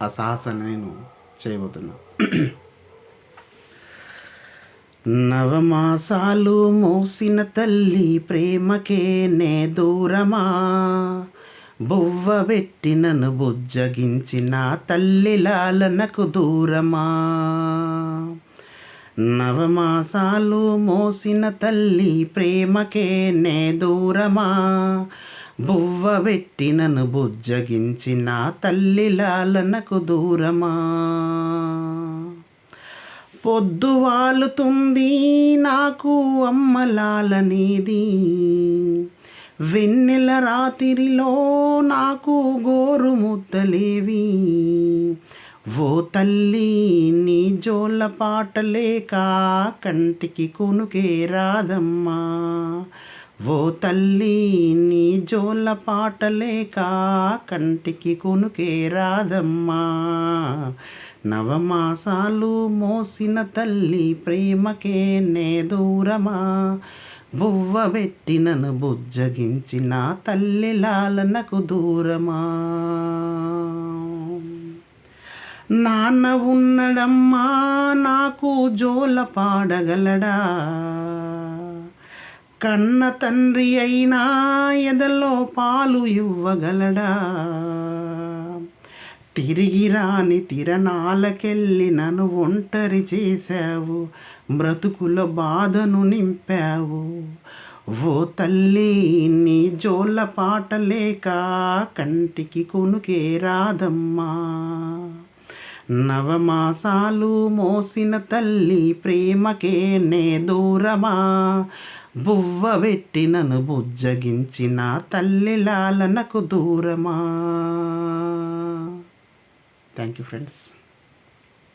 ఆ సాహసాన్ని నేను చేయబోతున్నా. నవమాసాలు మోసిన తల్లి ప్రేమకే నే దూరమా, బువ్వ పెట్టి నన్ను బుజ్జగించిన తల్లి లాలనకు దూరమా. నవమాసాలు మోసిన తల్లి ప్రేమకే నే దూరమా, బువ్వ పెట్టి నన్ను బుజ్జగించిన తల్లి లాలనకు దూరమా. పొద్దు వాలుతుంది నాకు అమ్మలాలనేది, వెన్నెల రాత్రిలో నాకు గోరు ముద్దలేవి. ఓ తల్లి నీ జోల పాటలేక కంటికి కునుకే రాదమ్మా, ఓ తల్లి నీ జోల పాటలేక కంటికి కునుకే రాదమ్మా. నవమాసాలు మోసిన తల్లి ప్రేమకే నే దూరమా, బువ్వ పెట్టి నన్ను బుజ్జగించిన తల్లి లాలనకు దూరమా. నాన్న ఉన్నడమ్మా నాకు జోల పాడగలడా, కన్న తండ్రి అయినా ఎదలో పాలు ఇవ్వగలడా. తిరిగి రాని తిరణాలకెళ్ళి నన్ను ఒంటరి చేశావు, బ్రతుకుల బాధను నింపావు. ఓ తల్లి నీ జోల పాటలేక కంటికి కునుకే రాదమ్మా. నవమాసాలు మోసిన తల్లి ప్రేమకే నే దూరమా, బువ్వ పెట్టి నన్ను బుజ్జగించిన తల్లి లాలనకు దూరమా. Thank you friends.